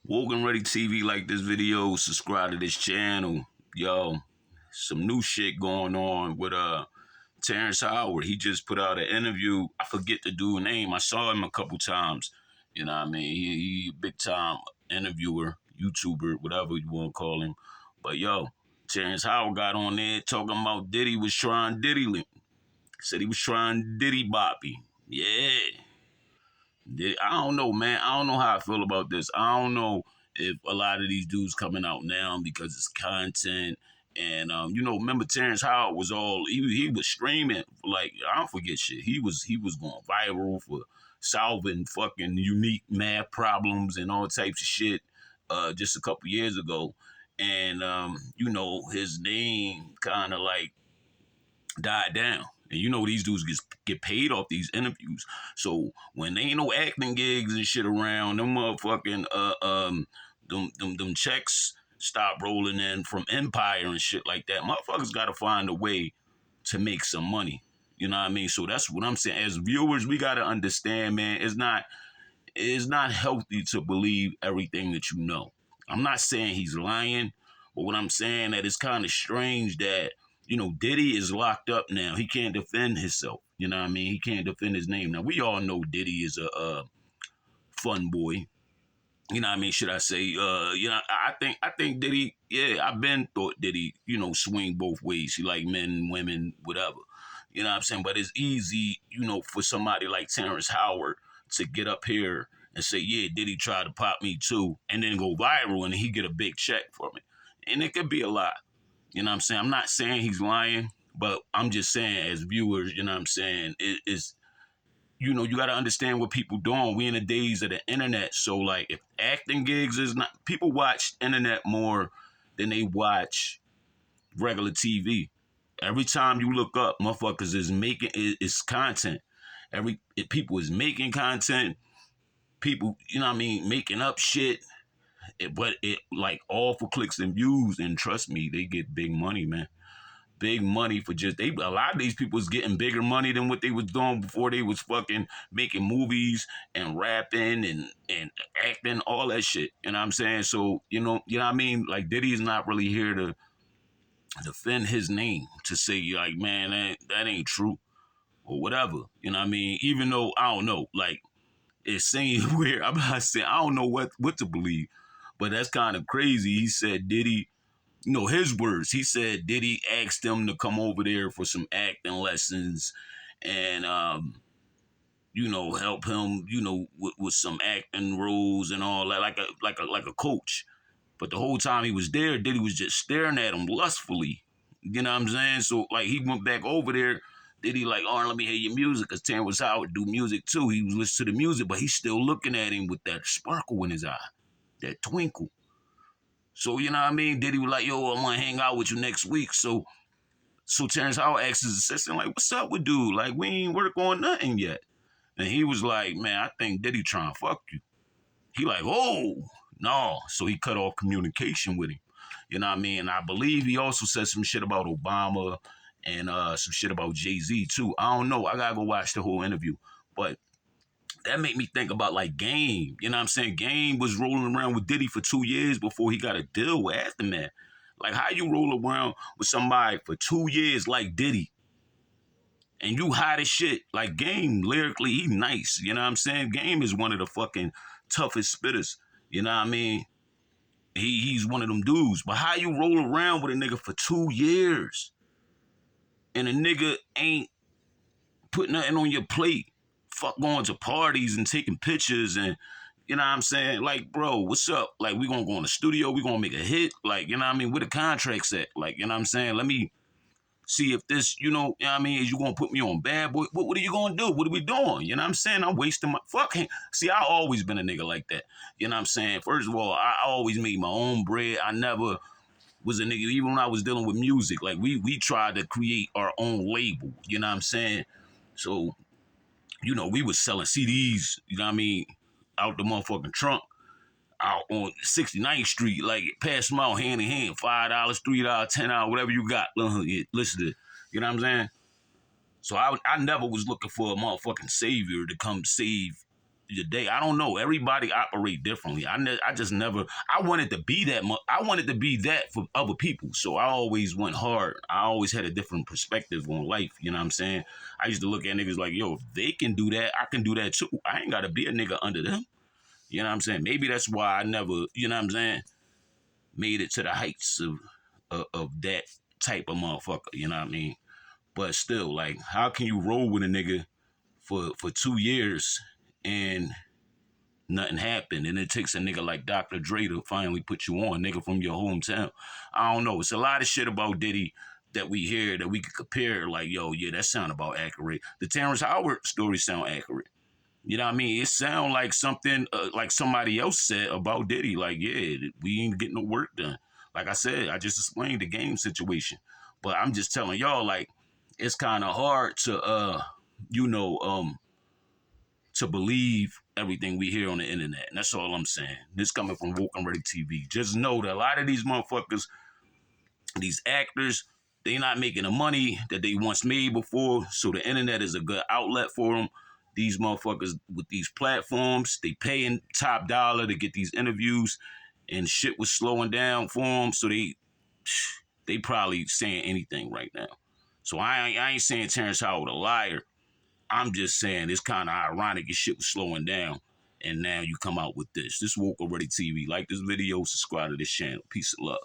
Wogan Ready TV, like this video, subscribe to this channel. Yo, some new shit going on with Terrence Howard. He just put out an interview. I forget the dude's name. I saw him a couple times. You know what I mean? He big time interviewer, YouTuber, whatever you want to call him. But yo, Terrence Howard got on there talking about Diddy was trying Diddy link. Said he was trying Diddy Boppy. Yeah. I don't know, man. I don't know how I feel about this. I don't know if a lot of these dudes coming out now because it's content. And remember Terrence Howard was he was streaming like I don't forget shit. He was going viral for solving fucking unique math problems and all types of shit just a couple years ago. And his name kind of like died down. And these dudes get paid off these interviews. So when they ain't no acting gigs and shit around, them motherfucking them checks stop rolling in from Empire and shit like that. Motherfuckers gotta find a way to make some money. You know what I mean? So that's what I'm saying. As viewers, we gotta understand, man, it's not healthy to believe everything that you know. I'm not saying he's lying, but what I'm saying that it's kind of strange that Diddy is locked up now. He can't defend himself. You know what I mean? He can't defend his name. Now, we all know Diddy is a fun boy. You know what I mean? Should I say? I think Diddy, yeah, I've been thought Diddy, swing both ways. He like men, women, whatever. You know what I'm saying? But it's easy, for somebody like Terrence Howard to get up here and say, yeah, Diddy tried to pop me too, and then go viral and he get a big check from it. And it could be a lot. You know what I'm saying? I'm not saying he's lying, but I'm just saying as viewers, you know what I'm saying, it's, you got to understand what people doing. We in the days of the internet. So, like, if acting gigs is not, people watch internet more than they watch regular TV. Every time you look up, motherfuckers is making, it's content. People is making content. People, making up shit. But like all for clicks and views, and trust me, they get big money, man. Big money for a lot of these people is getting bigger money than what they was doing before they was fucking making movies and rapping and acting, all that shit. You know what I'm saying? So, you know what I mean? Like Diddy is not really here to defend his name, to say like, man, that ain't true or whatever. You know what I mean? Even though I don't know, like it's saying weird. I'm not saying I don't know what to believe. But that's kind of crazy. He said Diddy, his words. He said Diddy asked him to come over there for some acting lessons and, help him, with some acting roles and all that, like a coach. But the whole time he was there, Diddy was just staring at him lustfully. You know what I'm saying? So, like, he went back over there. Diddy like, oh, let me hear your music, because Terrence Howard do music too. He was listening to the music, but he's still looking at him with that sparkle in his eye. That twinkle. So, you know what I mean? Diddy was like, yo, I'm gonna hang out with you next week. So Terrence Howard asked his assistant, like, what's up with dude? Like, we ain't work on nothing yet. And he was like, man, I think Diddy trying to fuck you. He like, oh, no. So he cut off communication with him. You know what I mean? And I believe he also said some shit about Obama and some shit about Jay-Z too. I don't know. I gotta go watch the whole interview. But that made me think about like Game. You know what I'm saying? Game was rolling around with Diddy for 2 years before he got a deal with Aftermath. Like how you roll around with somebody for 2 years like Diddy and you hot as shit. Like Game, lyrically, he nice. You know what I'm saying? Game is one of the fucking toughest spitters. You know what I mean? He's one of them dudes. But how you roll around with a nigga for 2 years and a nigga ain't put nothing on your plate? Fuck going to parties and taking pictures and, you know what I'm saying? Like, bro, what's up? Like, we gonna go in the studio, we gonna make a hit. Like, you know what I mean? Where the contract's at? Like, you know what I'm saying? Let me see if this, you know what I mean? Is you gonna put me on Bad Boy? What are you gonna do? What are we doing? You know what I'm saying? I'm wasting my, fuck him. See, I always been a nigga like that. You know what I'm saying? First of all, I always made my own bread. I never was a nigga, even when I was dealing with music. Like, we tried to create our own label. You know what I'm saying? So, we was selling CDs, you know what I mean, out the motherfucking trunk, out on 69th Street, like pass them out hand in hand, $5, $3, $10, whatever you got. Listen to it. You know what I'm saying? So I never was looking for a motherfucking savior to come save your day. I don't know. Everybody operate differently. I just never. I wanted to be that. I wanted to be that for other people. So I always went hard. I always had a different perspective on life. You know what I'm saying? I used to look at niggas like, yo, if they can do that, I can do that too. I ain't gotta be a nigga under them. You know what I'm saying? Maybe that's why I never, you know what I'm saying, made it to the heights of that type of motherfucker. You know what I mean? But still, like, how can you roll with a nigga for 2 years and nothing happened? And it takes a nigga like Dr. Dre to finally put you on, nigga from your hometown. I don't know. It's a lot of shit about Diddy that we hear that we could compare. Like, yo, yeah, that sound about accurate. The Terrence Howard story sound accurate. You know what I mean? It sound like something like somebody else said about Diddy. Like, yeah, we ain't getting no work done. Like I said, I just explained the game situation. But I'm just telling y'all, like, it's kind of hard to, you know, to believe everything we hear on the internet. And that's all I'm saying. This coming from Woke and Ready TV. Just know that a lot of these motherfuckers, these actors, they not making the money that they once made before. So the internet is a good outlet for them. These motherfuckers with these platforms, they paying top dollar to get these interviews, and shit was slowing down for them. So they probably saying anything right now. So I ain't saying Terrence Howard a liar. I'm just saying it's kind of ironic your shit was slowing down, and now you come out with this. This Woke Already TV. Like this video, subscribe to this channel. Peace and love.